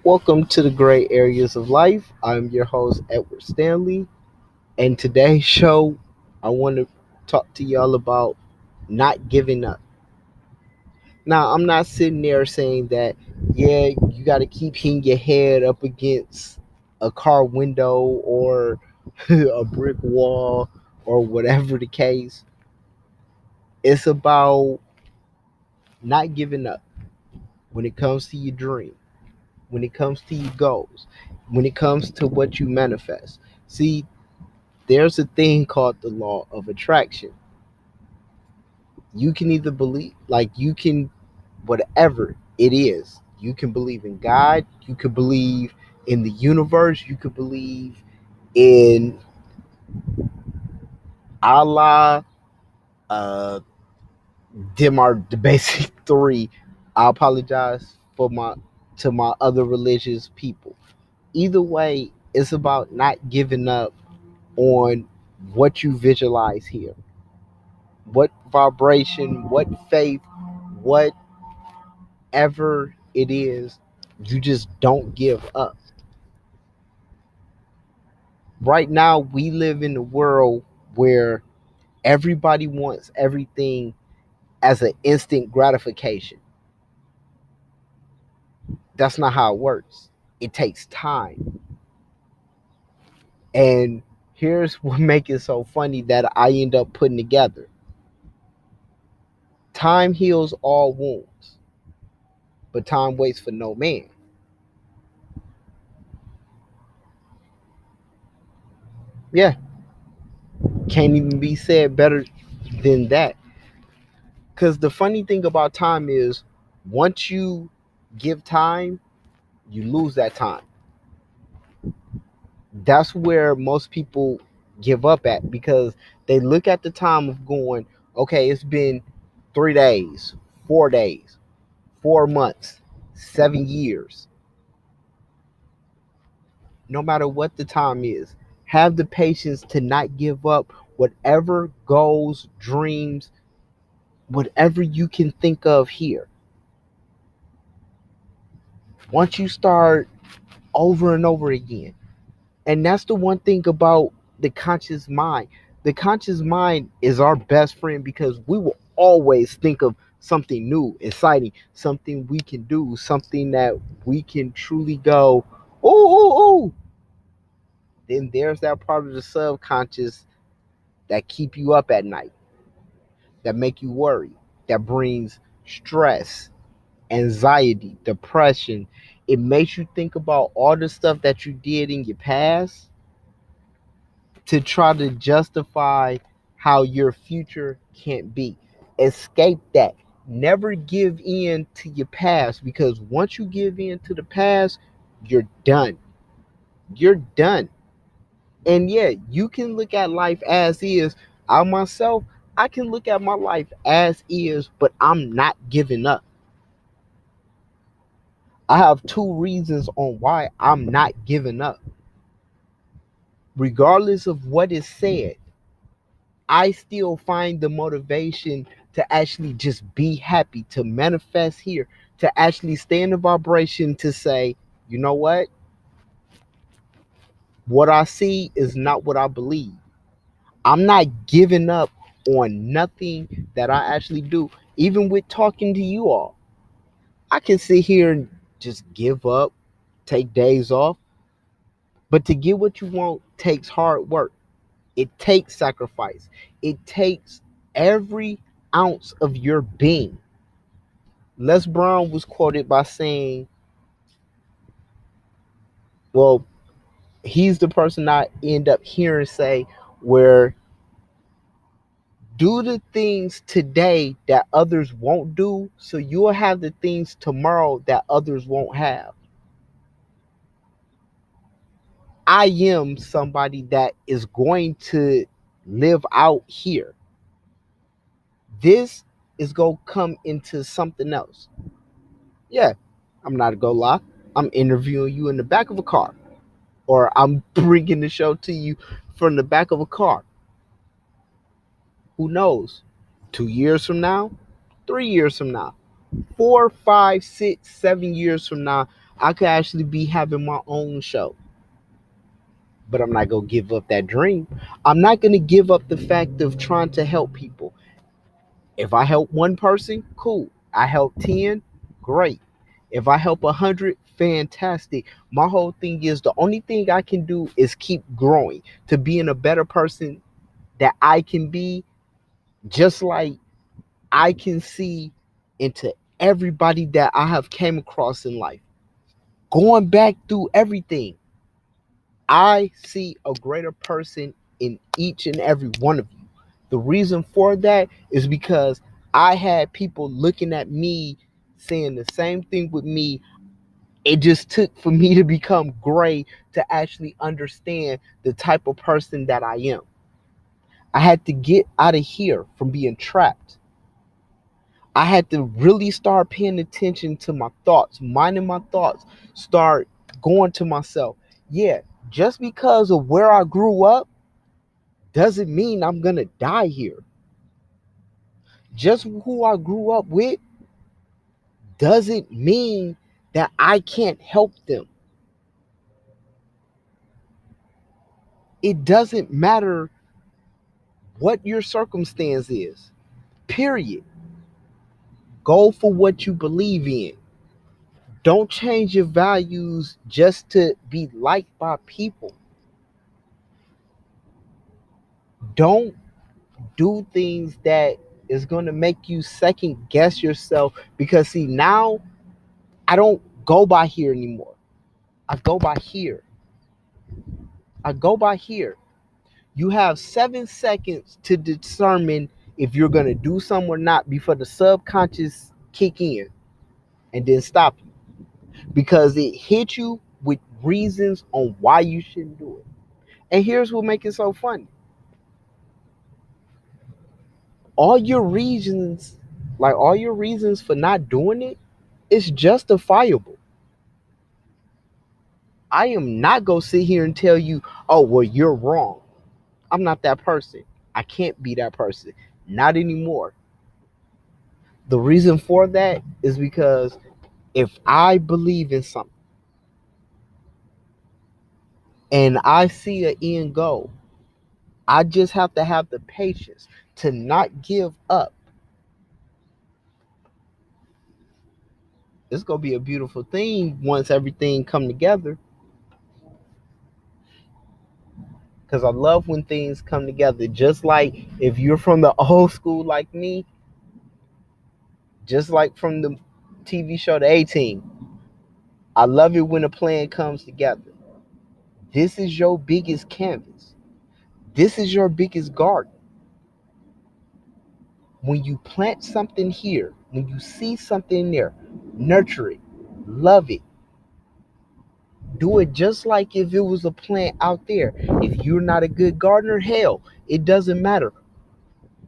Welcome to the Gray Areas of Life. I'm your host, Edward Stanley. And today's show, I want to talk to y'all about not giving up. Now, I'm not sitting there saying that, yeah, you got to keep hitting your head up against a car window or a brick wall or whatever the case. It's about not giving up when it comes to your dream, when it comes to your goals, when it comes to what you manifest. See, there's a thing called the law of attraction. You can either believe, like, you can, whatever it is, you can believe in God, you could believe in the universe, you could believe in Allah, uh, them are the basic three. I apologize for my other religious people. Either way, it's about not giving up on what you visualize here, what vibration, what faith, whatever it is, you just don't give up. Right now, we live in a world where everybody wants everything as an instant gratification. That's not how it works. It takes time. And here's what makes it so funny that I end up putting together. Time heals all wounds, but time waits for no man. Yeah, can't even be said better than that. Because the funny thing about time is, once you give time, you lose that time. That's where most people give up at, because they look at the time of going, okay, it's been 3 days, 4 days, 4 months, 7 years. No matter what the time is, have the patience to not give up. Whatever goals, dreams, whatever you can think of here. Once you start over and over again. And that's the one thing about the conscious mind. The conscious mind is our best friend, because we will always think of something new, exciting, something we can do, something that we can truly go, oh. Then there's that part of the subconscious that keep you up at night, that make you worry, that brings stress, anxiety, depression. It makes you think about all the stuff that you did in your past to try to justify how your future can't be. Escape that. Never give in to your past, because once you give in to the past, you're done. You're done. And yeah, you can look at life as is. I myself, I can look at my life as is, but I'm not giving up. I have two reasons on why I'm not giving up. Regardless of what is said, I still find the motivation to actually just be happy, to manifest here, to actually stay in the vibration, to say, you know what I see is not what I believe. I'm not giving up on nothing that I actually do. Even with talking to you all, I can sit here and just give up, take days off. But to get what you want takes hard work. It takes sacrifice. It takes every ounce of your being. Les Brown was quoted by saying, well, he's the person I end up hearing say, where do the things today that others won't do, so you'll have the things tomorrow that others won't have. I am somebody that is going to live out here. This is going to come into something else. Yeah, I'm not going to lie. I'm interviewing you in the back of a car, or I'm bringing the show to you from the back of a car. Who knows? 2 years from now, 3 years from now. 4, 5, 6, 7 years from now, I could actually be having my own show. But I'm not going to give up that dream. I'm not going to give up the fact of trying to help people. If I help one person, cool. I help 10, great. If I help 100, fantastic. My whole thing is the only thing I can do is keep growing to being a better person that I can be, just like I can see into everybody that I have came across in life. Going back through everything, I see a greater person in each and every one of you. The reason for that is because I had people looking at me saying the same thing with me. It just took for me to become gray to actually understand the type of person that I am. I had to get out of here from being trapped. I had to really start paying attention to my thoughts, minding my thoughts, start going to myself. Yeah, just because of where I grew up doesn't mean I'm going to die here. Just who I grew up with doesn't mean that I can't help them. It doesn't matter what your circumstance is, period. Go for what you believe in. Don't change your values just to be liked by people. Don't do things that is going to make you second guess yourself, because see, now I don't go by here anymore. I go by here. I go by here. You have 7 seconds to determine if you're going to do something or not before the subconscious kick in and then stop you, because it hit you with reasons on why you shouldn't do it. And here's what makes it so funny. All your reasons, like all your reasons for not doing it, is justifiable. I am not going to sit here and tell you, oh, well, you're wrong. I'm not that person. I can't be that person. Not anymore. The reason for that is because if I believe in something and I see an end goal, I just have to have the patience to not give up. It's going to be a beautiful thing once everything come together, because I love when things come together. Just like if you're from the old school like me, just like from the TV show The A-Team, I love it when a plan comes together. This is your biggest canvas. This is your biggest garden. When you plant something here, when you see something there, nurture it, love it. Do it just like if it was a plant out there. If you're not a good gardener, hell, it doesn't matter.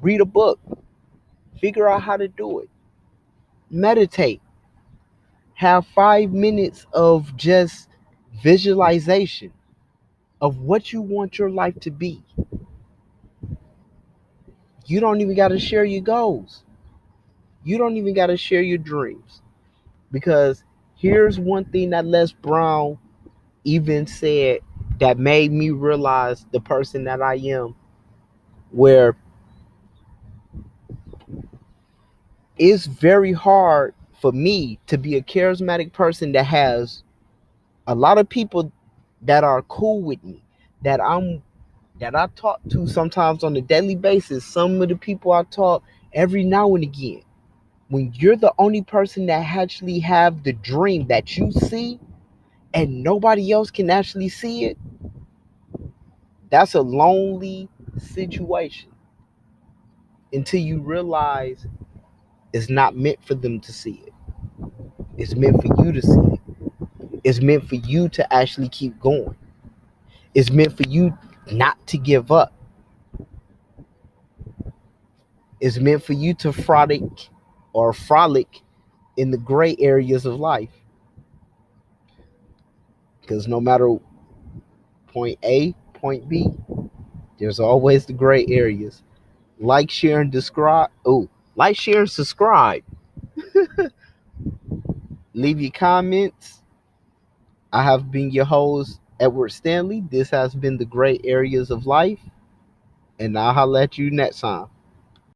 Read a book, figure out how to do it, meditate, have 5 minutes of just visualization of what you want your life to be. You don't even got to share your goals. You don't even got to share your dreams. Because here's one thing that Les Brown even said that made me realize the person that I am, where it's very hard for me to be a charismatic person that has a lot of people that are cool with me, that I talk to sometimes on a daily basis. Some of the people I talk every now and again. When you're the only person that actually have the dream that you see and nobody else can actually see it, that's a lonely situation until you realize it's not meant for them to see it. It's meant for you to see it. It's meant for you to actually keep going. It's meant for you not to give up. It's meant for you to frolic in the gray areas of life. Because no matter point A, point B, there's always the gray areas. Like, share, and subscribe. Oh, like, share, and subscribe. Leave your comments. I have been your host, Edward Stanley. This has been the Gray Areas of Life, and I'll holler at you next time.